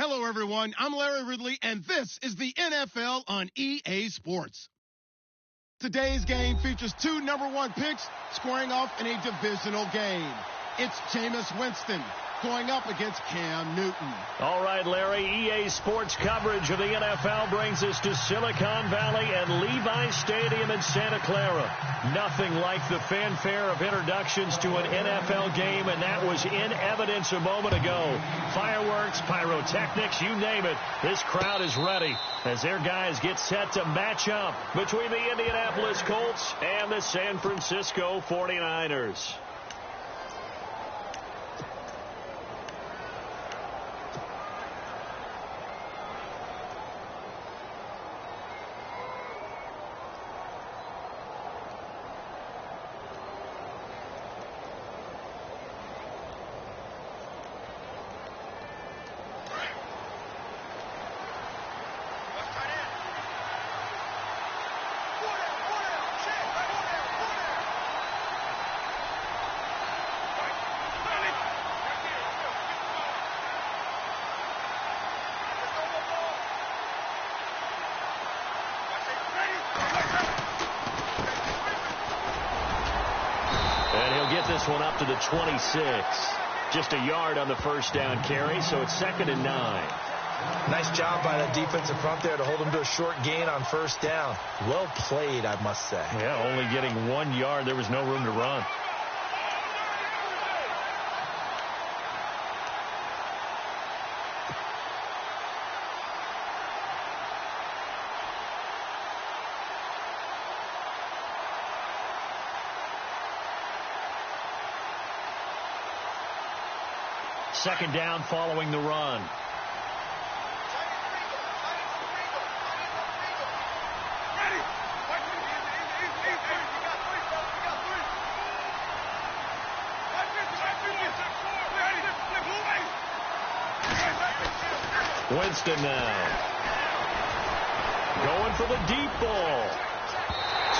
Hello, everyone. I'm Larry Ridley, and this is the NFL on EA Sports. Today's game features two #1 picks squaring off in a divisional game. It's Jameis Winston going up against Cam Newton. All right, Larry, EA Sports coverage of the NFL brings us to Silicon Valley and Levi Stadium in Santa Clara. Nothing like the fanfare of introductions to an NFL game, and that was in evidence a moment ago. Fireworks, pyrotechnics, you name it. This crowd is ready as their guys get set to match up between the Indianapolis Colts and the San Francisco 49ers. This one up to the 26. Just a yard on the first down carry, so it's 2nd and 9. Nice job by the defensive front there to hold him to a short gain on first down. Well played, I must say. Yeah, only getting 1 yard. There was no room to run. Second down following the run. Winston now. Going for the deep ball.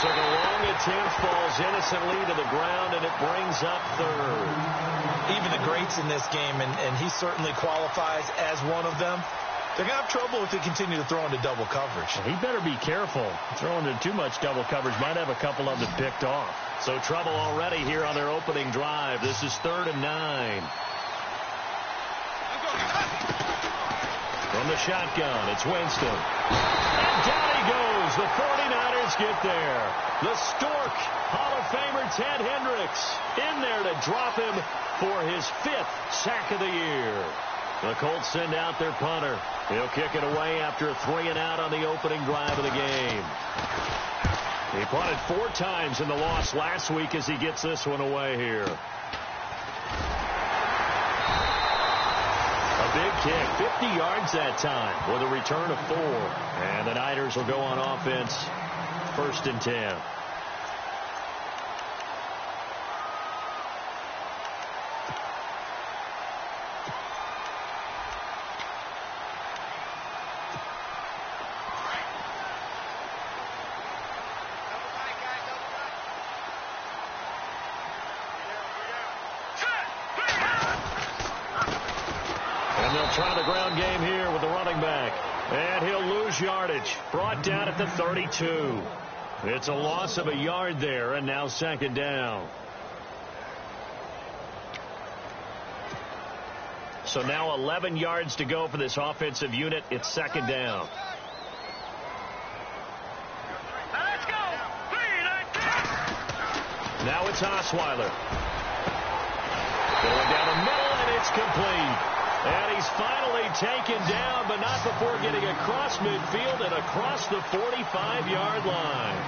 So the long attempt falls innocently to the ground, and it brings up 3rd. Even the greats in this game, and he certainly qualifies as one of them, they're going to have trouble if they continue to throw into double coverage. He better be careful. Throwing into too much double coverage might have a couple of them picked off. So trouble already here on their opening drive. This is 3rd and 9. From the shotgun, it's Winston. And down he goes. The 49ers get there. The Stork, Hall of Famer Ted Hendricks, in there to drop him for his 5th sack of the year. The Colts send out their punter. He'll kick it away after a 3-and-out on the opening drive of the game. He punted 4 times in the loss last week as he gets this one away here. A big kick, 50 yards that time with a return of 4. And the Niners will go on offense, 1st and 10. Try the ground game here with the running back. And he'll lose yardage. Brought down at the 32. It's a loss of a yard there, and now 2nd down. So now 11 yards to go for this offensive unit. It's 2nd down. Let's go. Now it's Osweiler. Going down the middle, and it's complete. And he's finally taken down, but not before getting across midfield and across the 45-yard line.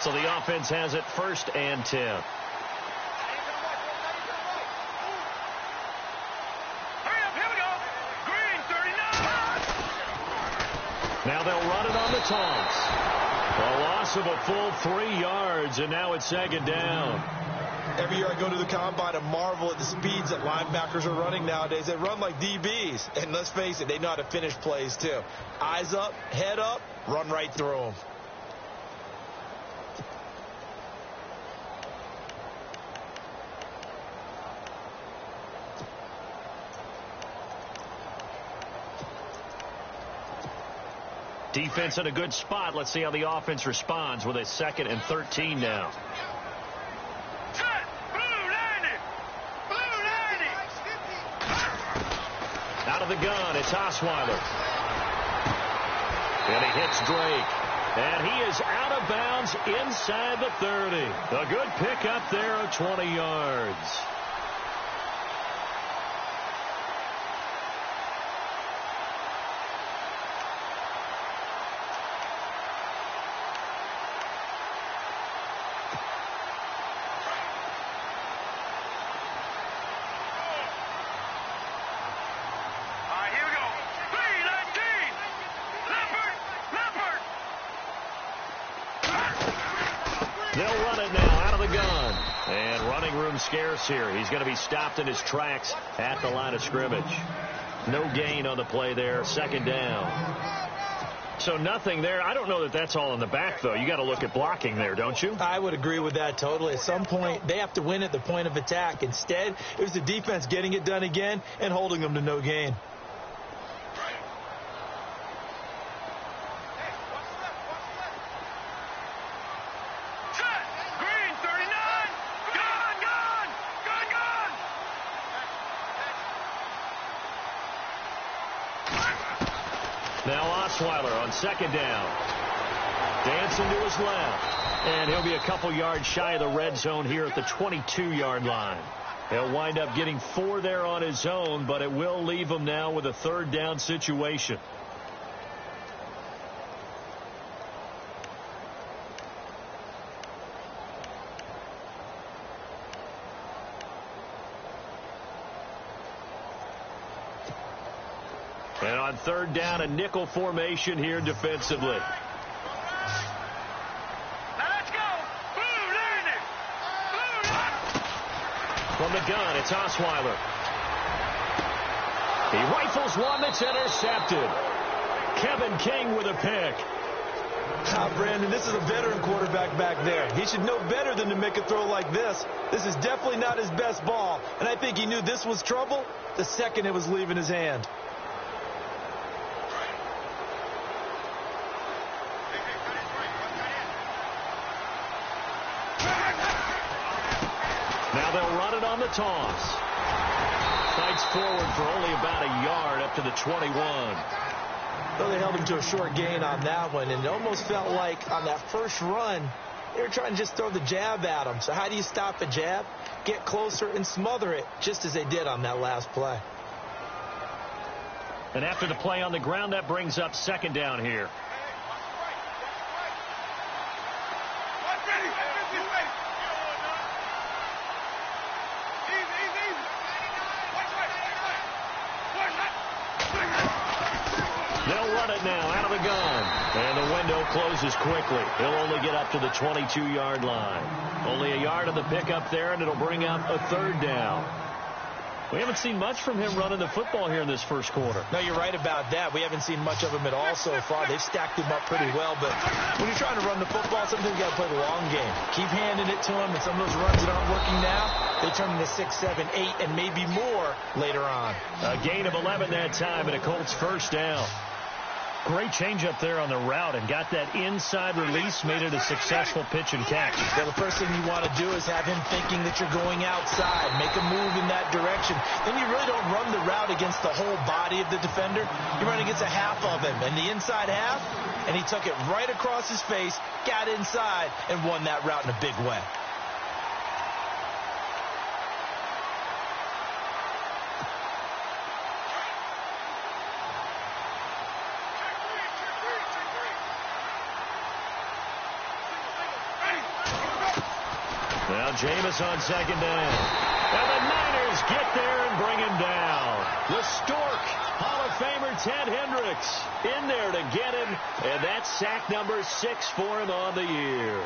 So the offense has it 1st and 10. Now they'll run it on the taunts. A loss of a full 3 yards, and now it's 2nd down. Every year I go to the combine and marvel at the speeds that linebackers are running nowadays. They run like DBs. And let's face it, they know how to finish plays too. Eyes up, head up, run right through them. Defense in a good spot. Let's see how the offense responds with a 2nd and 13 now. Out of the gun, it's Osweiler. And he hits Drake. And he is out of bounds inside the 30. A good pickup there of 20 yards. They'll run it now out of the gun. And running room scarce here. He's going to be stopped in his tracks at the line of scrimmage. No gain on the play there. 2nd down. So nothing there. I don't know that that's all in the back, though. You got to look at blocking there, don't you? I would agree with that totally. At some point, they have to win at the point of attack. Instead, it was the defense getting it done again and holding them to no gain. Now Osweiler on 2nd down. Dancing to his left. And he'll be a couple yards shy of the red zone here at the 22-yard line. He'll wind up getting 4 there on his own, but it will leave him now with a 3rd down situation. And on 3rd down, a nickel formation here defensively. Let's go. From the gun, it's Osweiler. He rifles one that's intercepted. Kevin King with a pick. Brandon, this is a veteran quarterback back there. He should know better than to make a throw like this. This is definitely not his best ball, and I think he knew this was trouble the second it was leaving his hand. Now they'll run it on the toss. Fights forward for only about a yard up to the 21. Well, they held him to a short gain on that one, and it almost felt like on that first run, they were trying to just throw the jab at him. So how do you stop a jab? Get closer and smother it, just as they did on that last play. And after the play on the ground, that brings up 2nd down here. They'll run it now out of the gun. And the window closes quickly. He'll only get up to the 22-yard line. Only a yard of the pickup there, and it'll bring up a 3rd down. We haven't seen much from him running the football here in this first quarter. No, you're right about that. We haven't seen much of him at all so far. They've stacked him up pretty well, but when you're trying to run the football, sometimes you got to play the long game. Keep handing it to him, and some of those runs that aren't working now, they turn into 6, 7, 8, and maybe more later on. A gain of 11 that time, and a Colts 1st down. Great change up there on the route and got that inside release, made it a successful pitch and catch. Well, the first thing you want to do is have him thinking that you're going outside, make a move in that direction. Then you really don't run the route against the whole body of the defender. You run against a half of him, and the inside half, and he took it right across his face, got inside, and won that route in a big way. Now Jameis on 2nd down. And the Niners get there and bring him down. The Stork, Hall of Famer Ted Hendricks in there to get him. And that's sack number 6 for him on the year.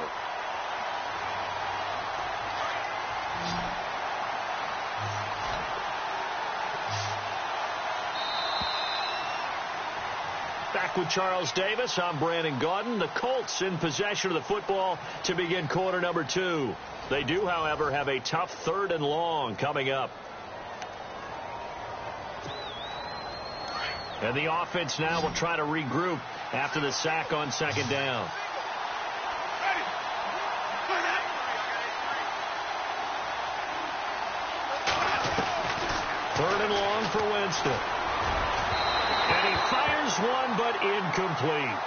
Back with Charles Davis, I'm Brandon Gaudin. The Colts in possession of the football to begin quarter number 2. They do, however, have a tough 3rd and long coming up. And the offense now will try to regroup after the sack on second down. Third and long for Winston. And he fires one, but incomplete.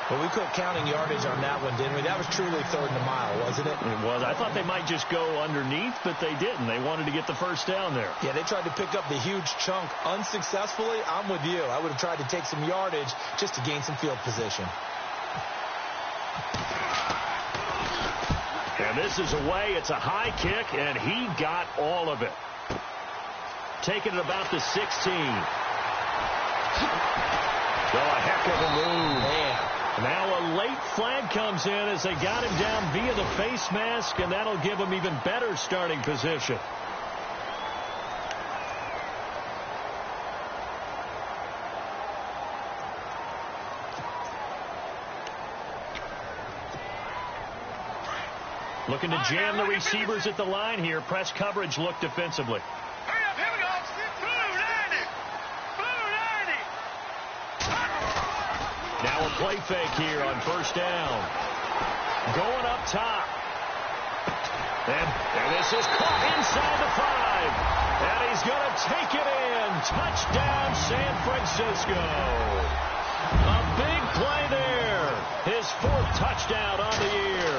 Well, we quit counting yardage on that one, didn't we? That was truly third and a mile, wasn't it? It was. I thought they might just go underneath, but they didn't. They wanted to get the first down there. Yeah, they tried to pick up the huge chunk unsuccessfully. I'm with you. I would have tried to take some yardage just to gain some field position. And this is away. It's a high kick, and he got all of it. Taking it about the 16. So a heck of a move. Man. Now a late flag comes in as they got him down via the face mask, and that'll give him even better starting position. Looking to jam the receivers at the line here. Press coverage look defensively. Now a play fake here on first down. Going up top. And this is caught inside the 5. And he's going to take it in. Touchdown, San Francisco. A big play there. His 4th touchdown on the year.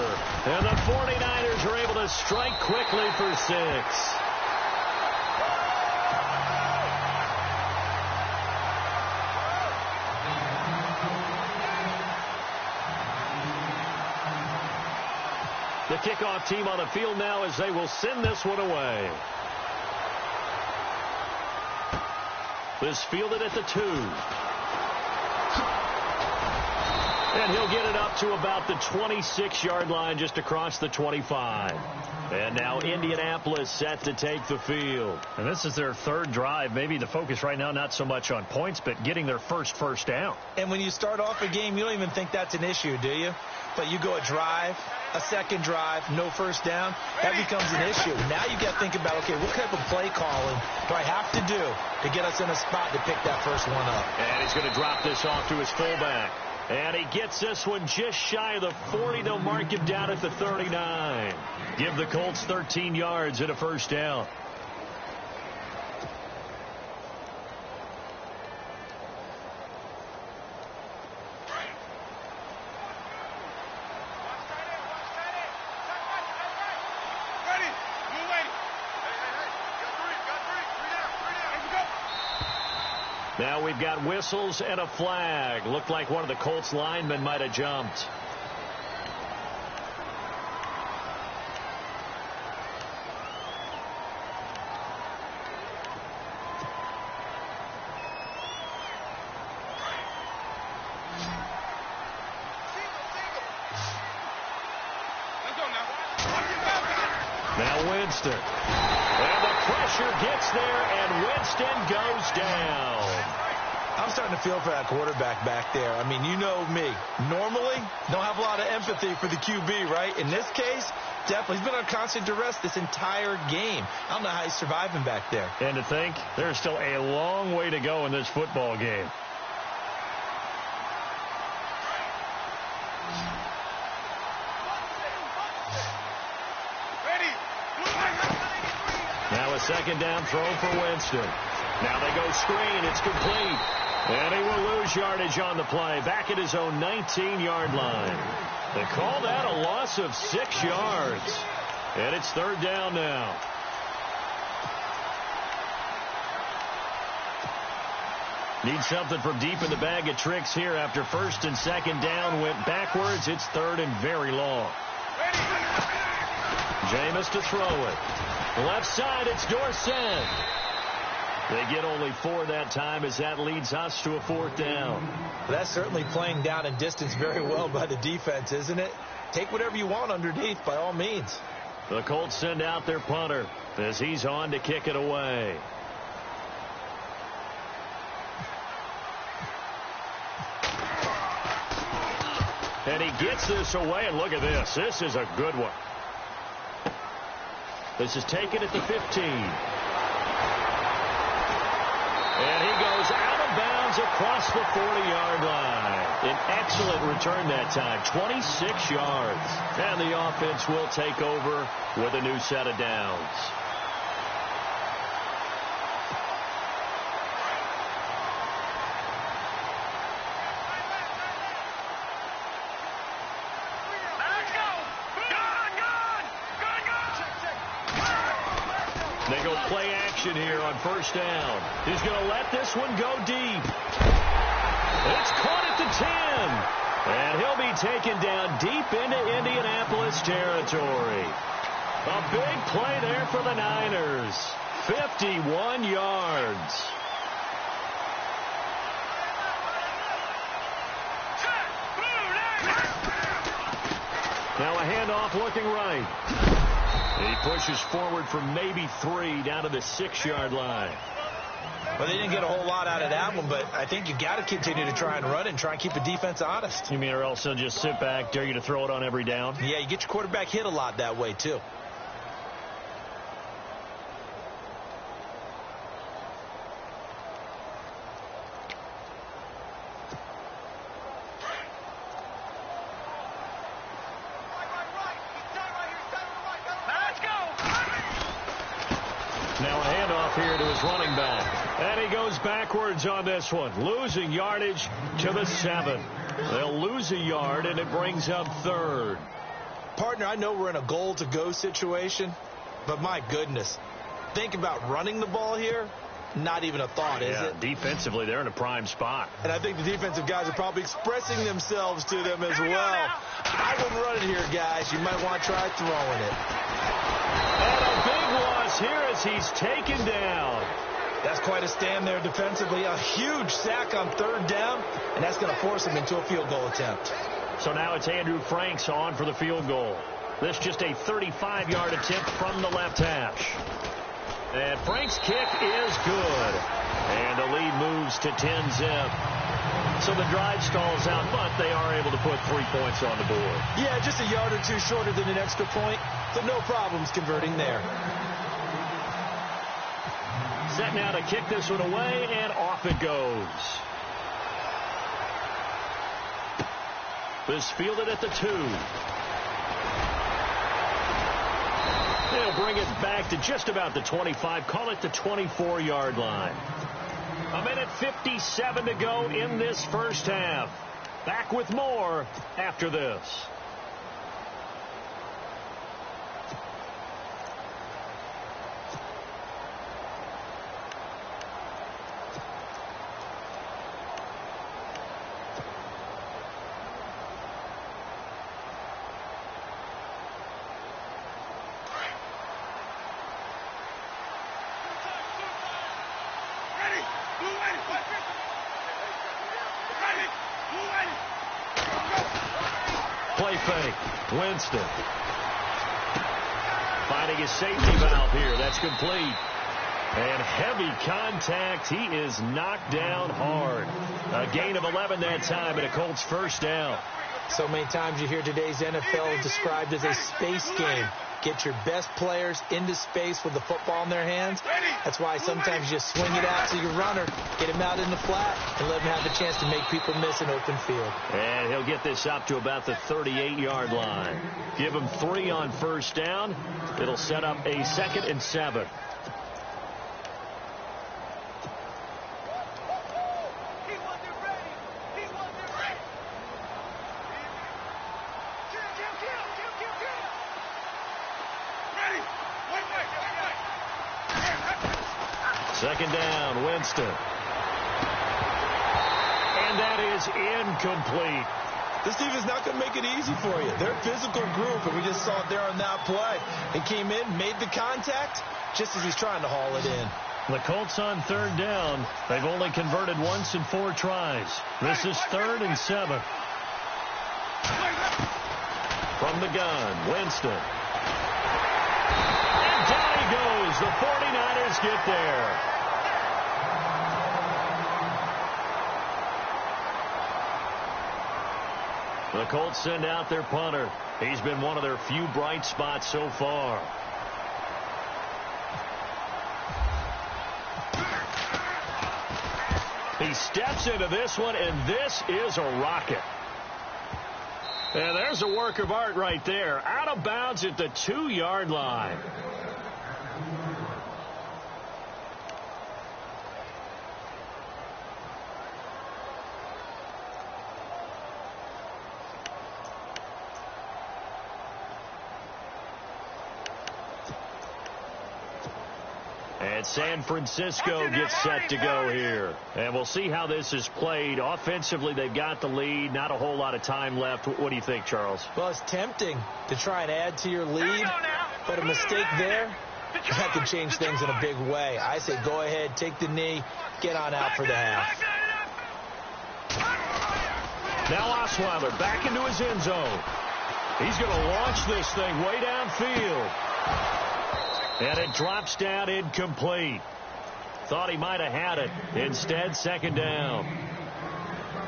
And the 49ers are able to strike quickly for 6. The kickoff team on the field now as they will send this one away. This fielded at the 2. And he'll get it up to about the 26-yard line just across the 25. And now Indianapolis set to take the field. And this is their 3rd drive. Maybe the focus right now not so much on points, but getting their first down. And when you start off a game, you don't even think that's an issue, do you? But you go a drive, a second drive, no first down, that becomes an issue. Now you got to think about, okay, what type of play calling do I have to do to get us in a spot to pick that first one up? And he's going to drop this off to his fullback. And he gets this one just shy of the 40. They'll mark him down at the 39. Give the Colts 13 yards and a first down. Now we've got whistles and a flag. Looked like one of the Colts linemen might have jumped. Now Winston. And the pressure gets there, and Winston goes down. I'm starting to feel for that quarterback back there. I mean, you know me. Normally, don't have a lot of empathy for the QB, right? In this case, definitely. He's been on constant duress this entire game. I don't know how he's surviving back there. And to think, there's still a long way to go in this football game. Now a second down throw for Winston. Now they go screen. It's complete. And he will lose yardage on the play. Back at his own 19-yard line. They call that a loss of 6 yards. And it's third down now. Need something from deep in the bag of tricks here after first and second down went backwards. It's third and very long. Jameis to throw it. Left side, it's Dorsett. They get only 4 that time as that leads us to a fourth down. That's certainly playing down in distance very well by the defense, isn't it? Take whatever you want underneath by all means. The Colts send out their punter as he's on to kick it away. And he gets this away, and look at this. This is a good one. This is taken at the 15. And he goes out of bounds is across the 40-yard line. An excellent return that time, 26 yards. And the offense will take over with a new set of downs. They go play action here on first down. He's going to let this one go deep. It's caught at the 10. And he'll be taken down deep into Indianapolis territory. A big play there for the Niners. 51 yards. Now a handoff looking right. He pushes forward for maybe 3 down to the 6-yard line. Well, they didn't get a whole lot out of that one, but I think you got to continue to try and run it and try and keep the defense honest. You mean or else they'll just sit back, dare you to throw it on every down? Yeah, you get your quarterback hit a lot that way, too. Now a handoff here to his running back. And he goes backwards on this one, losing yardage to the 7. They'll lose a yard, and it brings up 3rd. Partner, I know we're in a goal-to-go situation, but my goodness, think about running the ball here. Not even a thought, is it? Defensively, they're in a prime spot. And I think the defensive guys are probably expressing themselves to them as well. I wouldn't run it here, guys. You might want to try throwing it. And a big loss here as he's taken down. That's quite a stand there defensively. A huge sack on 3rd down, and that's going to force him into a field goal attempt. So now it's Andrew Franks on for the field goal. This just a 35-yard attempt from the left hash. And Frank's kick is good. And the lead moves to 10-zip. So the drive stalls out, but they are able to put 3 points on the board. Yeah, just a yard or two shorter than an extra point, so no problems converting there. Set now to kick this one away, and off it goes. This fielded at the 2. They'll bring it back to just about the 25. Call it the 24-yard line. 1:57 to go in this first half. Back with more after this. Play fake. Winston. Finding his safety valve here. That's complete. And heavy contact. He is knocked down hard. A gain of 11 that time and a Colts first down. So many times you hear today's NFL described as a space game. Get your best players into space with the football in their hands. That's why sometimes you just swing it out to your runner, get him out in the flat, and let him have a chance to make people miss an open field. And he'll get this up to about the 38-yard line. Give him 3 on first down. It'll set up a 2nd and 7. Second down, Winston. And that is incomplete. This defense is not going to make it easy for you. They're a physical group, and we just saw it there on that play. He came in, made the contact, just as he's trying to haul it in. The Colts on 3rd down. They've only converted once in 4 tries. This is 3rd and 7. From the gun, Winston. And down he goes. The 49ers get there. The Colts send out their punter. He's been one of their few bright spots so far. He He steps into this one, and this is a rocket. And there's a work of art right there. Out of bounds at the 2-yard line. And San Francisco gets set to go here. And we'll see how this is played. Offensively, they've got the lead. Not a whole lot of time left. What do you think, Charles? Well, it's tempting to try and add to your lead, but a mistake there, that could change things in a big way. I say go ahead, take the knee, get on out for the half. Now Osweiler back into his end zone. He's going to launch this thing way downfield. And it drops down incomplete. Thought he might have had it. Instead, second down.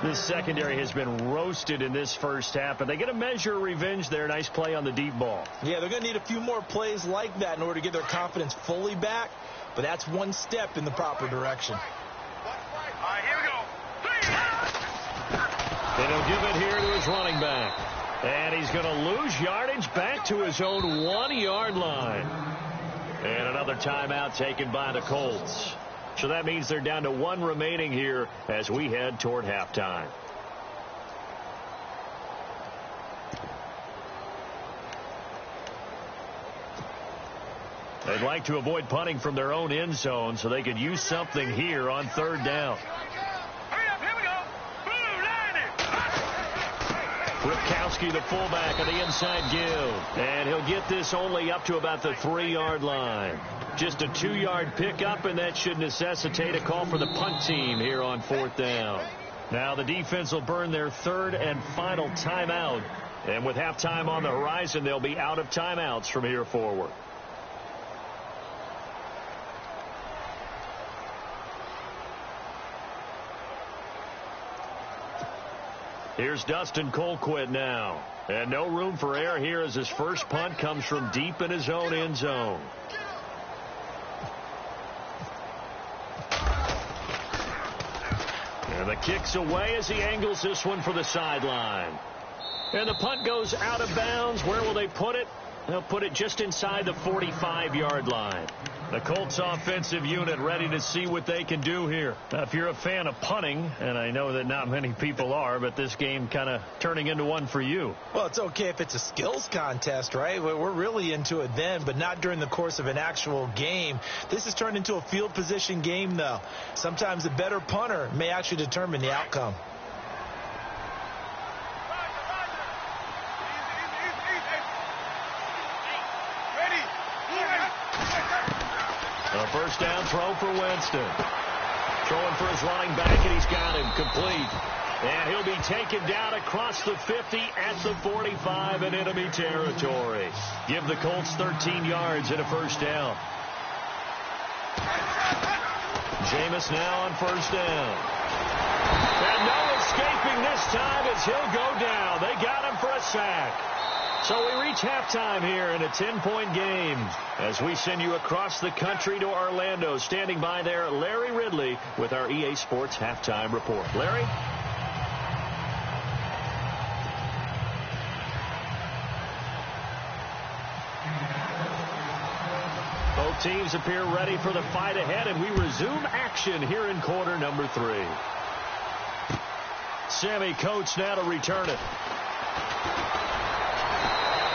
This secondary has been roasted in this first half, but they get a measure of revenge there. Nice play on the deep ball. Yeah, they're going to need a few more plays like that in order to get their confidence fully back, but that's one step in the proper direction. All right, here we go. And he'll give it here to his running back. And he's going to lose yardage back to his own 1-yard line. And another timeout taken by the Colts. So that means they're down to 1 remaining here as we head toward halftime. They'd like to avoid punting from their own end zone so they could use something here on 3rd down. Ripkowski, the fullback, on the inside give. And he'll get this only up to about the 3-yard line. Just a 2-yard pickup, and that should necessitate a call for the punt team here on 4th down. Now the defense will burn their 3rd and final timeout. And with halftime on the horizon, they'll be out of timeouts from here forward. Here's Dustin Colquitt now. And no room for error here as his first punt comes from deep in his own end zone. And the kick's away as he angles this one for the sideline. And the punt goes out of bounds. Where will they put it? They'll put it just inside the 45-yard line. The Colts offensive unit ready to see what they can do here. Now, if you're a fan of punting, and I know that not many people are, but this game kind of turning into one for you. Well, it's okay if it's a skills contest, right? We're really into it then, but not during the course of an actual game. This has turned into a field position game, though. Sometimes the better punter may actually determine the outcome. A first down throw for Winston. Throwing for his running back, and he's got him complete. And he'll be taken down across the 50 at the 45 in enemy territory. Give the Colts 13 yards and a first down. Jameis now on first down. And no escaping this time as he'll go down. They got him for a sack. So we reach halftime here in a 10-point game as we send you across the country to Orlando. Standing by there, Larry Ridley with our EA Sports Halftime Report. Larry? Both teams appear ready for the fight ahead, and we resume action here in quarter number 3. Sammy Coates now to return it.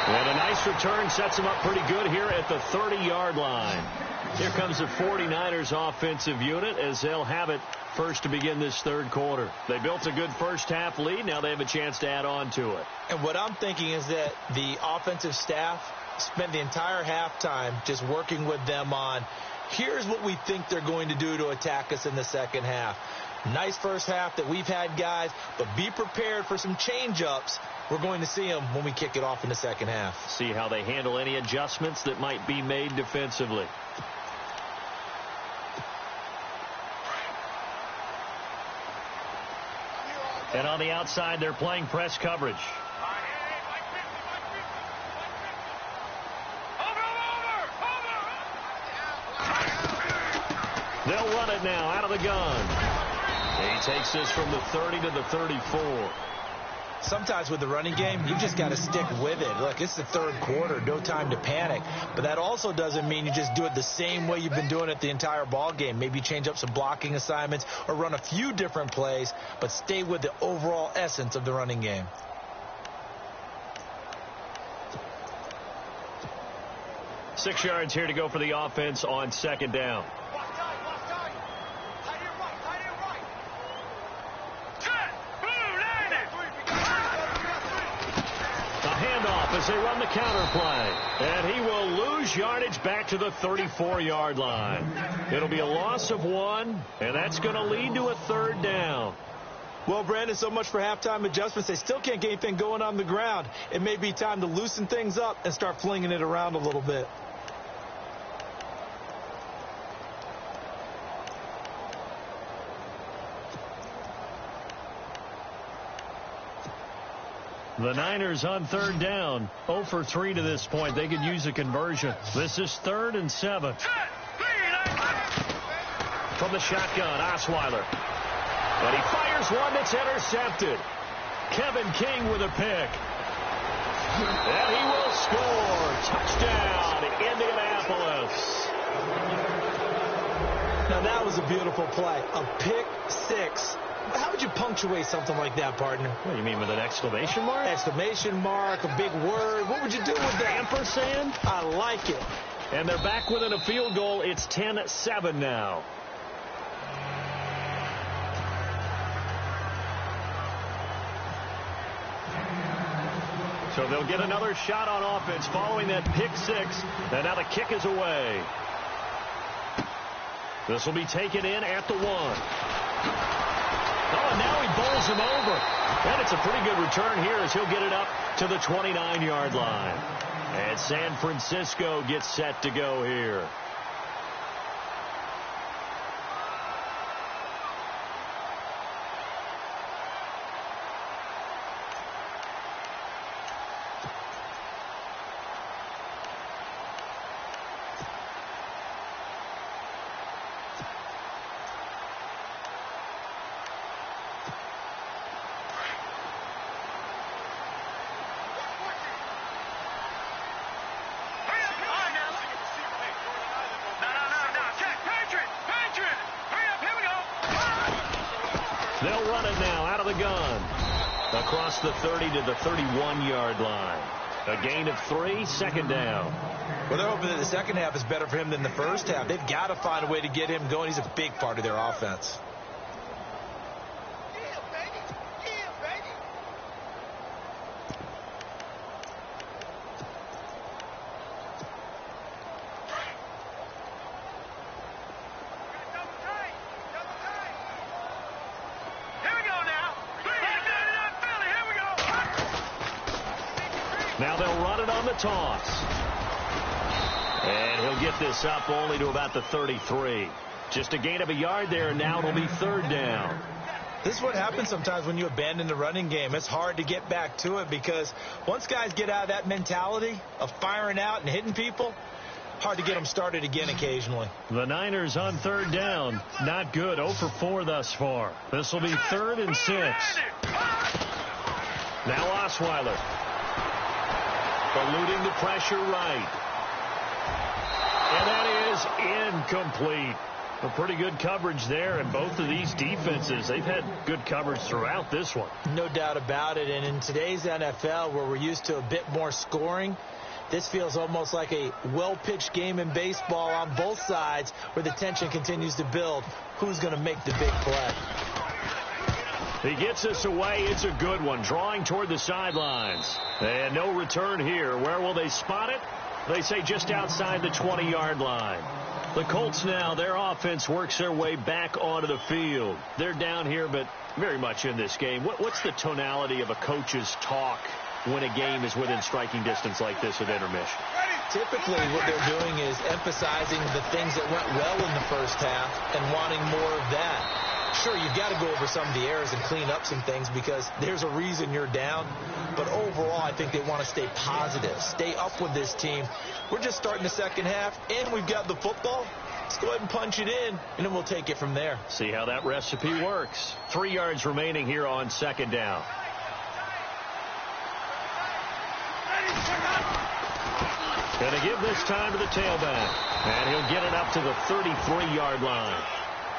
And a nice return sets him up pretty good here at the 30-yard line. Here comes the 49ers offensive unit as they'll have it first to begin this 3rd quarter. They built a good first half lead. Now they have a chance to add on to it. And what I'm thinking is that the offensive staff spent the entire halftime just working with them on, here's what we think they're going to do to attack us in the second half. Nice first half that we've had, guys, but be prepared for some change-ups. We're going to see them when we kick it off in the second half. See how they handle any adjustments that might be made defensively. And on the outside, they're playing press coverage. They'll run it now out of the gun. He takes this from the 30 to the 34. Sometimes with the running game, you just got to stick with it. Look, it's the third quarter, no time to panic. But that also doesn't mean you just do it the same way you've been doing it the entire ball game. Maybe change up some blocking assignments or run a few different plays, but stay with the overall essence of the running game. Six yards here to go for the offense on second down. As they run the counter play. And he will lose yardage back to the 34-yard line. It'll be a loss of 1, and that's going to lead to a third down. Well, Brandon, so much for halftime adjustments. They still can't get anything going on the ground. It may be time to loosen things up and start flinging it around a little bit. The Niners on third down, 0 for 3 to this point. They could use a conversion. This is 3rd and 7. From the shotgun, Osweiler. But he fires one that's intercepted. Kevin King with a pick. And he will score. Touchdown, Indianapolis. Now that was a beautiful play. A pick six. How would you punctuate something like that, partner? What do you mean, with an exclamation mark? Exclamation mark, a big word. What would you do with that? Ampersand? I like it. And they're back within a field goal. It's 10-7 now. So they'll get another shot on offense following that pick six. And now the kick is away. This will be taken in at the 1. Oh, and now he bowls him over. And it's a pretty good return here as he'll get it up to the 29-yard line. And San Francisco gets set to go here. They'll run it now out of the gun. Across the 30 to the 31-yard line. A gain of 3, second down. Well, they're hoping that the second half is better for him than the first half. They've got to find a way to get him going. He's a big part of their offense. Now they'll run it on the toss. And he'll get this up only to about the 33. Just a gain of a yard there, and now it'll be third down. This is what happens sometimes when you abandon the running game. It's hard to get back to it because once guys get out of that mentality of firing out and hitting people, hard to get them started again occasionally. The Niners on third down. Not good. 0 for 4 thus far. This will be 3rd and 6. Now Osweiler. Eluding the pressure right. And that is incomplete. A pretty good coverage there, and both of these defenses, they've had good coverage throughout this one. No doubt about it, and in today's NFL, where we're used to a bit more scoring, this feels almost like a well-pitched game in baseball on both sides where the tension continues to build. Who's going to make the big play? He gets this away. It's a good one, drawing toward the sidelines. And no return here. Where will they spot it? They say just outside the 20-yard line. The Colts now, their offense works their way back onto the field. They're down here, but very much in this game. What's the tonality of a coach's talk when a game is within striking distance like this at intermission? Typically, what they're doing is emphasizing the things that went well in the first half and wanting more of that. Sure, you've got to go over some of the errors and clean up some things because there's a reason you're down. But overall, I think they want to stay positive, stay up with this team. We're just starting the second half, and we've got the football. Let's go ahead and punch it in, and then we'll take it from there. See how that recipe works. 3 yards remaining here on second down. Going to give this time to the tailback. And he'll get it up to the 33-yard line.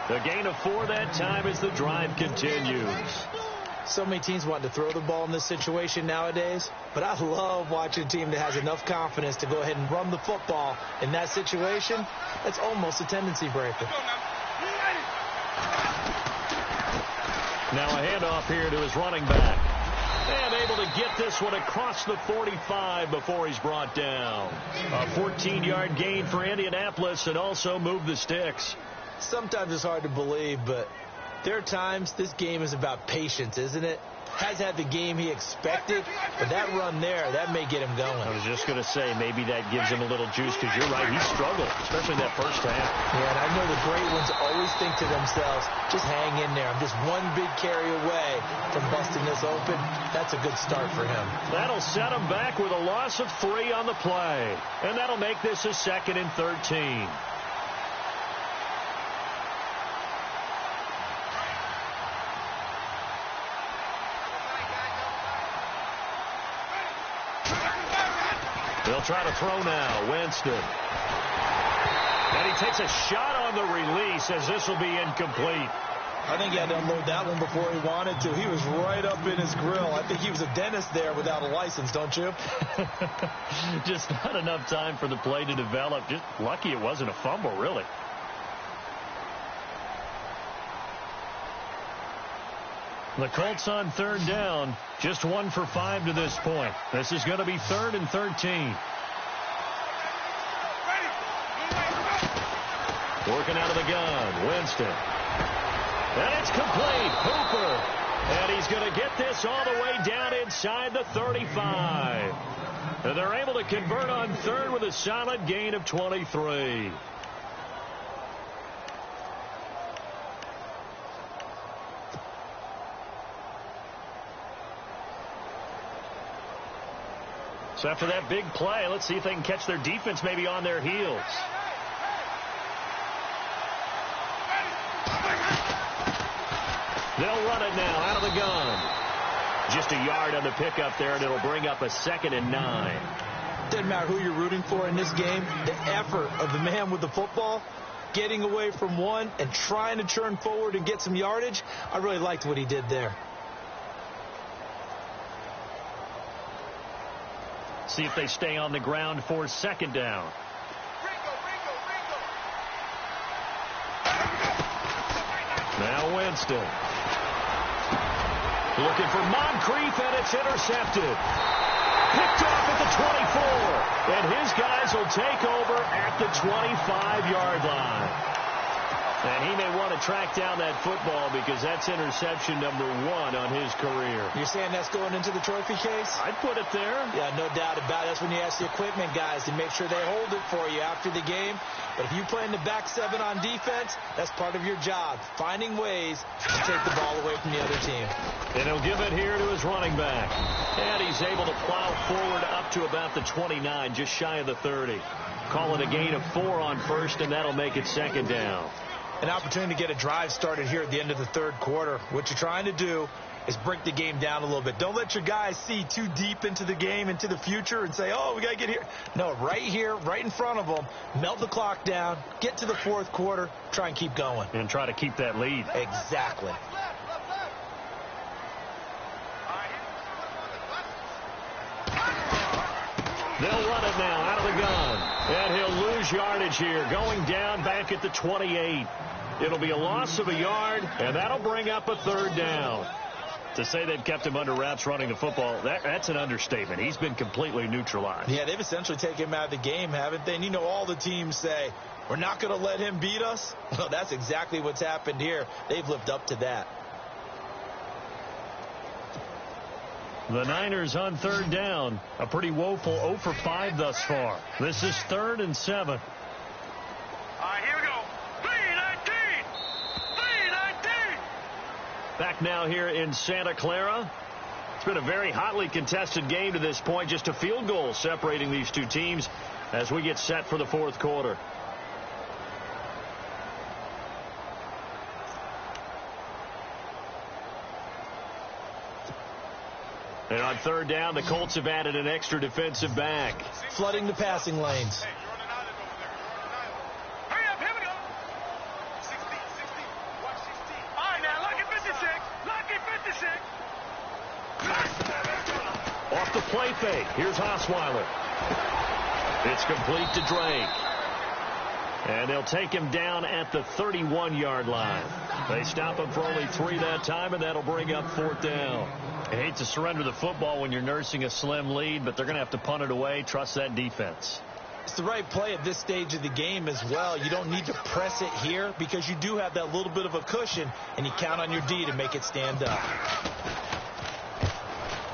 The gain of 4 that time as the drive continues. So many teams want to throw the ball in this situation nowadays, but I love watching a team that has enough confidence to go ahead and run the football in that situation. That's almost a tendency breaker. Now a handoff here to his running back. And able to get this one across the 45 before he's brought down. A 14-yard gain for Indianapolis and also move the sticks. Sometimes it's hard to believe, but there are times this game is about patience, isn't it? Has had the game he expected, but that run there, that may get him going. I was just going to say, maybe that gives him a little juice, because you're right, he struggled, especially that first half. Yeah, and I know the great ones always think to themselves, just hang in there. I'm just one big carry away from busting this open. That's a good start for him. That'll set him back with a loss of 3 on the play, and that'll make this a 2nd and 13. They'll try to throw now. Winston. And he takes a shot on the release as this will be incomplete. I think he had to unload that one before he wanted to. He was right up in his grill. I think he was a dentist there without a license, don't you? Just not enough time for the play to develop. Just lucky it wasn't a fumble, really. The Colts on 3rd down, just 1 for 5 to this point. This is going to be 3rd and 13. Working out of the gun, Winston. And it's complete, Hooper. And he's going to get this all the way down inside the 35. And they're able to convert on 3rd with a solid gain of 23. So after that big play, let's see if they can catch their defense maybe on their heels. They'll run it now out of the gun. Just a yard on the pickup there, and it'll bring up a 2nd and 9. Doesn't matter who you're rooting for in this game. The effort of the man with the football, getting away from one and trying to turn forward and get some yardage, I really liked what he did there. See if they stay on the ground for 2nd down. Now Winston. Looking for Moncrief, and it's intercepted. Picked off at the 24. And his guys will take over at the 25-yard line. And he may want to track down that football because that's interception number 1 on his career. You're saying that's going into the trophy case? I'd put it there. Yeah, no doubt about it. That's when you ask the equipment guys to make sure they hold it for you after the game. But if you play in the back 7 on defense, that's part of your job, finding ways to take the ball away from the other team. And he'll give it here to his running back. And he's able to plow forward up to about the 29, just shy of the 30. Call it a gain of 4 on 1st, and that'll make it 2nd down. An opportunity to get a drive started here at the end of the 3rd quarter. What you're trying to do is break the game down a little bit. Don't let your guys see too deep into the game, into the future, and say, oh, we got to get here. No, right here, right in front of them, melt the clock down, get to the 4th quarter, try and keep going. And try to keep that lead. Exactly. They'll run it now out of the gun. And he'll lose yardage here, going down back at the 28. It'll be a loss of a yard, and that'll bring up a 3rd down. To say they've kept him under wraps running the football, that's an understatement. He's been completely neutralized. Yeah, they've essentially taken him out of the game, haven't they? And you know, all the teams say, we're not going to let him beat us. Well, that's exactly what's happened here. They've lived up to that. The Niners on 3rd down. A pretty woeful 0 for 5 thus far. This is 3rd and 7. All right, here we go. 3-19. 3-19. Back now here in Santa Clara. It's been a very hotly contested game to this point. Just a field goal separating these two teams as we get set for the 4th quarter. And on third down, the Colts have added an extra defensive back. Flooding the passing lanes. Hurry up, here we go. 60, 60, watch 16. All right, now, lucky 56. Lucky 56. Off the play fake. Here's Osweiler. It's complete to Drake. And they'll take him down at the 31-yard line. They stop him for only 3 that time, and that'll bring up fourth down. I hate to surrender the football when you're nursing a slim lead, but they're going to have to punt it away. Trust that defense. It's the right play at this stage of the game as well. You don't need to press it here because you do have that little bit of a cushion, and you count on your D to make it stand up.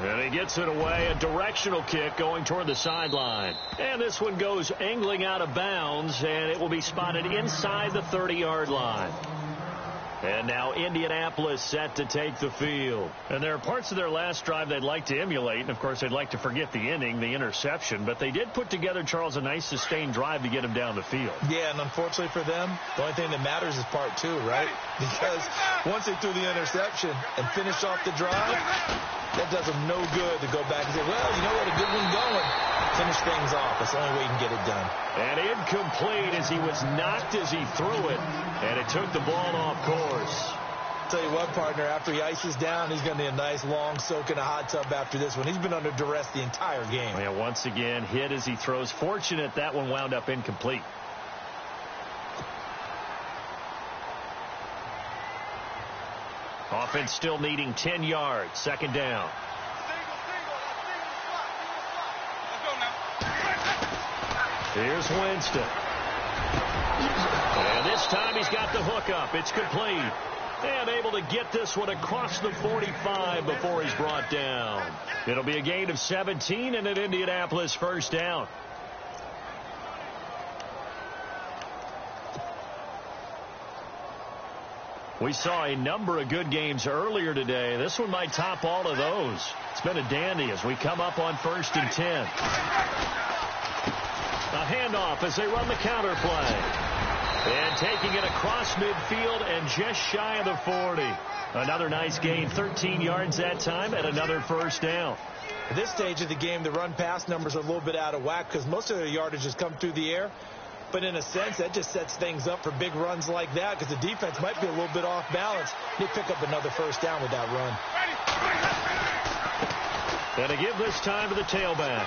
And he gets it away, a directional kick going toward the sideline. And this one goes angling out of bounds, and it will be spotted inside the 30-yard line. And now Indianapolis set to take the field. And there are parts of their last drive they'd like to emulate. And, of course, they'd like to forget the inning, the interception. But they did put together, Charles, a nice sustained drive to get him down the field. Yeah, and unfortunately for them, the only thing that matters is part 2, right? Because once they threw the interception and finished off the drive, that does them no good to go back and say, well, you know what, a good one going. Finish things off. That's the only way you can get it done. And incomplete as he was knocked as he threw it. And it took the ball off course. Tell you what, partner, after he ices down, he's going to need a nice long soak in a hot tub after this one. He's been under duress the entire game. Yeah, once again, hit as he throws. Fortunate that one wound up incomplete. Offense still needing 10 yards. Second down. Here's Winston. And this time he's got the hook up. It's complete. And able to get this one across the 45 before he's brought down. It'll be a gain of 17 and an Indianapolis first down. We saw a number of good games earlier today. This one might top all of those. It's been a dandy as we come up on 1st and 10. A handoff as they run the counter play. And taking it across midfield and just shy of the 40. Another nice gain, 13 yards that time, and another first down. At this stage of the game, the run-pass numbers are a little bit out of whack because most of their yardage has come through the air. But in a sense, that just sets things up for big runs like that because the defense might be a little bit off balance. They pick up another first down with that run. And to give this time to the tailback.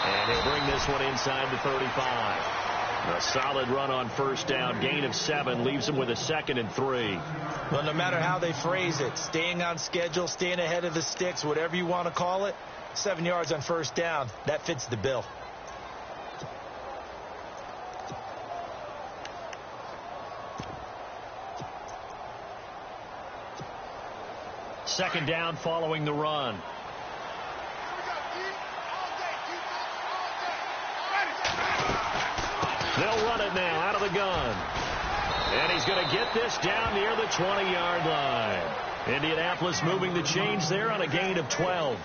And he'll bring this one inside the 35. A solid run on first down. Gain of 7 leaves him with a 2nd and 3. Well, no matter how they phrase it, staying on schedule, staying ahead of the sticks, whatever you want to call it, 7 yards on first down, that fits the bill. Second down following the run. They'll run it now out of the gun. And he's going to get this down near the 20-yard line. Indianapolis moving the chains there on a gain of 12.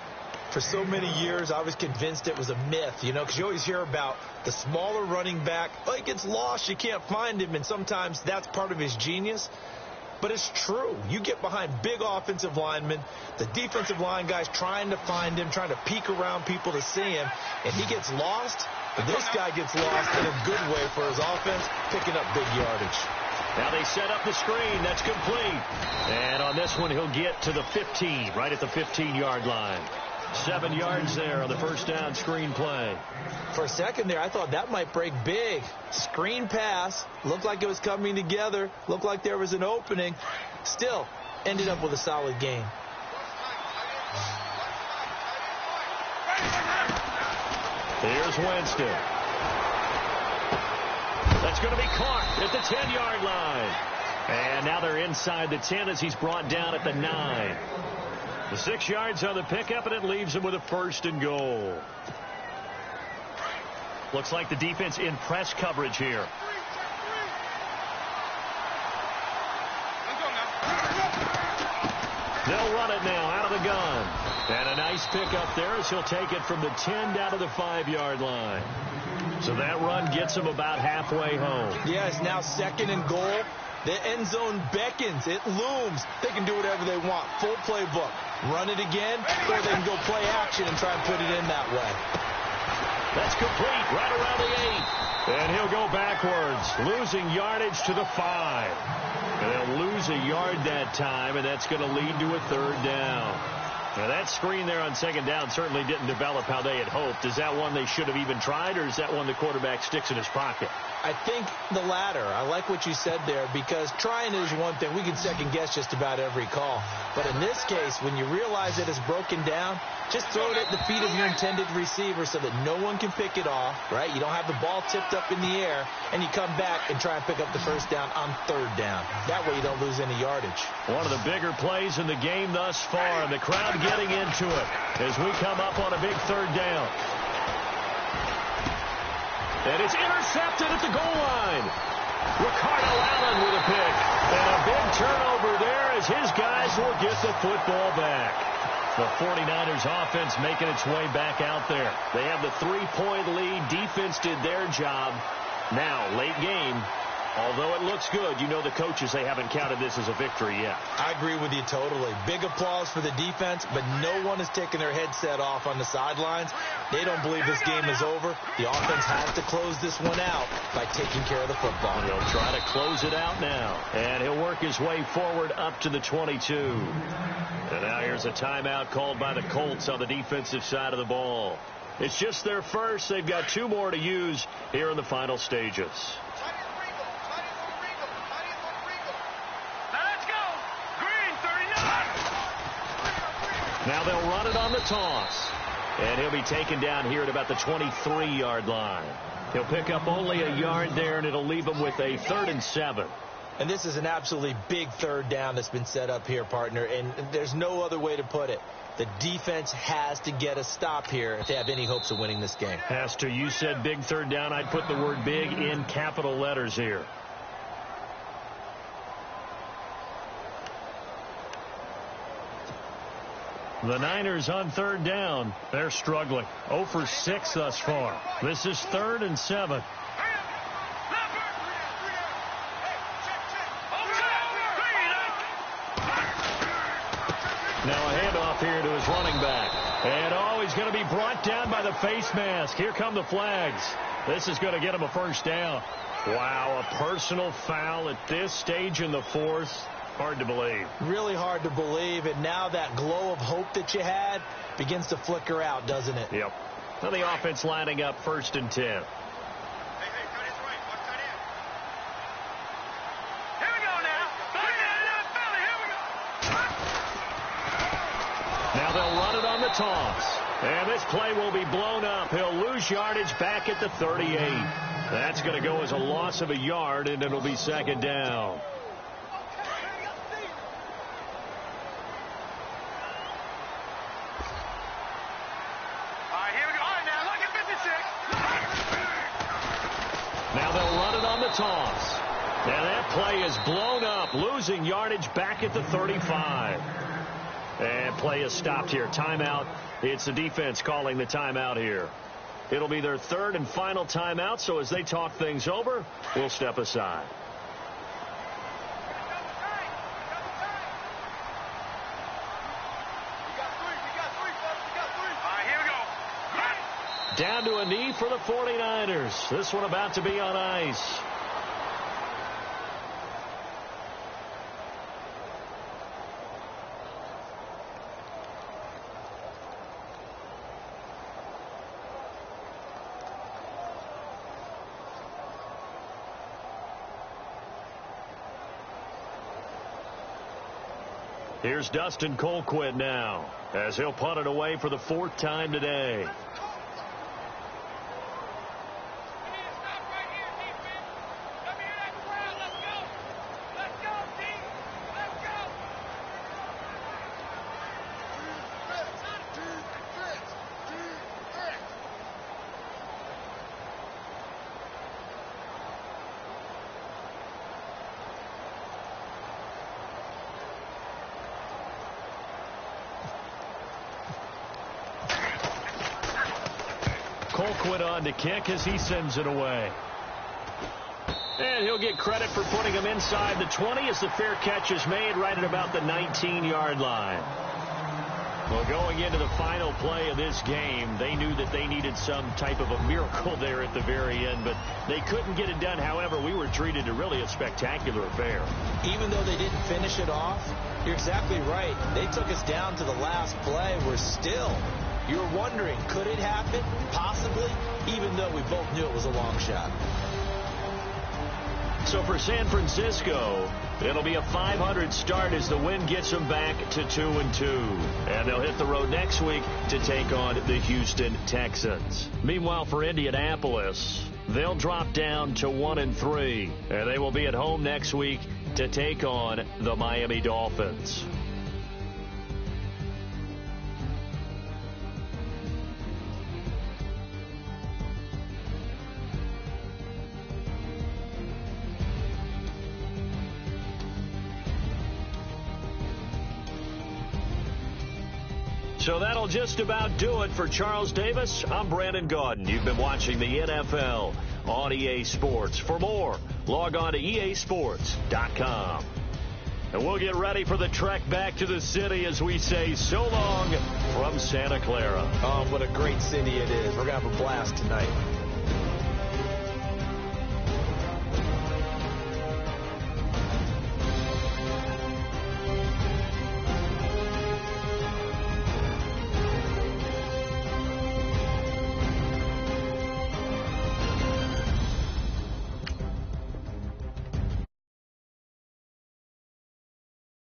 For so many years, I was convinced it was a myth, because you always hear about the smaller running back. Oh, he gets lost, you can't find him, and sometimes that's part of his genius. But it's true. You get behind big offensive linemen, the defensive line guys trying to find him, trying to peek around people to see him, and he gets lost. But this guy gets lost in a good way for his offense, picking up big yardage. Now they set up the screen. That's complete. And on this one, he'll get to the 15, right at the 15-yard line. 7 yards there on the first down screen play. For a second there, I thought that might break big. Screen pass. Looked like it was coming together. Looked like there was an opening. Still, ended up with a solid gain. Here's Winston. That's going to be caught at the 10-yard line. And now they're inside the 10 as he's brought down at the 9. The 6 yards on the pickup, and it leaves him with a 1st and goal. Looks like the defense in press coverage here. They'll run it now out of the gun. And a nice pickup there as he'll take it from the 10 down to the 5-yard line. So that run gets him about halfway home. Yeah, it's now 2nd and goal. The end zone beckons. It looms. They can do whatever they want. Full playbook. run it again, or they can go play action and try and put it in that way. That's complete right around the 8. And he'll go backwards, losing yardage to the 5. And they'll lose a yard that time, and that's going to lead to a 3rd down. Now, that screen there on 2nd down certainly didn't develop how they had hoped. Is that one they should have even tried, or is that one the quarterback sticks in his pocket? I think the latter. I like what you said there, because trying is one thing. We can second-guess just about every call. But in this case, when you realize that it's broken down, just throw it at the feet of your intended receiver so that no one can pick it off, right? You don't have the ball tipped up in the air, and you come back and try and pick up the 1st down on 3rd down. That way you don't lose any yardage. One of the bigger plays in the game thus far, and the crowd getting into it as we come up on a big 3rd down. And it's intercepted at the goal line. Ricardo Allen with a pick. And a big turnover there as his guys will get the football back. The 49ers offense making its way back out there. They have the 3-point lead. Defense did their job. Now, late game, although it looks good, you know the coaches, they haven't counted this as a victory yet. I agree with you totally. Big applause for the defense, but no one is taking their headset off on the sidelines. They don't believe this game is over. The offense has to close this one out by taking care of the football. He'll try to close it out now, and he'll work his way forward up to the 22. And now here's a timeout called by the Colts on the defensive side of the ball. It's just their first. They've got 2 more to use here in the final stages. Now they'll run it on the toss. And he'll be taken down here at about the 23-yard line. He'll pick up only a yard there, and it'll leave him with a 3rd and 7. And this is an absolutely big 3rd down that's been set up here, partner. And there's no other way to put it. The defense has to get a stop here if they have any hopes of winning this game. Has to. You said big 3rd down. I'd put the word big in capital letters here. The Niners on 3rd down. They're struggling. 0 for 6 thus far. This is 3rd and 7. Now a handoff here to his running back. And he's going to be brought down by the face mask. Here come the flags. This is going to get him a 1st down. Wow, a personal foul at this stage in the 4th. Hard to believe. Really hard to believe, and now that glow of hope that you had begins to flicker out, doesn't it? Yep. Now the offense lining up 1st and 10. Hey, cut his right. Watch cut in. Here we go now. Here we go. Now they'll run it on the toss. And this play will be blown up. He'll lose yardage back at the 38. That's going to go as a loss of a yard, and it'll be 2nd down. Now they'll run it on the toss. And that play is blown up, losing yardage back at the 35. And play is stopped here. Timeout. It's the defense calling the timeout here. It'll be their 3rd and final timeout, so as they talk things over, we'll step aside. Down to a knee for the 49ers. This one about to be on ice. Here's Dustin Colquitt now, as he'll punt it away for the 4th time today. Colquitt on to kick as he sends it away. And he'll get credit for putting him inside the 20 as the fair catch is made right at about the 19-yard line. Well, going into the final play of this game, they knew that they needed some type of a miracle there at the very end, but they couldn't get it done. However, we were treated to really a spectacular affair. Even though they didn't finish it off, you're exactly right. They took us down to the last play. You're wondering, could it happen? Possibly, even though we both knew it was a long shot. So for San Francisco, it'll be a .500 start as the win gets them back to 2-2. And they'll hit the road next week to take on the Houston Texans. Meanwhile, for Indianapolis, they'll drop down to 1-3. And they will be at home next week to take on the Miami Dolphins. So that'll just about do it for Charles Davis. I'm Brandon Gaudin. You've been watching the NFL on EA Sports. For more, log on to easports.com. And we'll get ready for the trek back to the city as we say so long from Santa Clara. Oh, what a great city it is. We're going to have a blast tonight.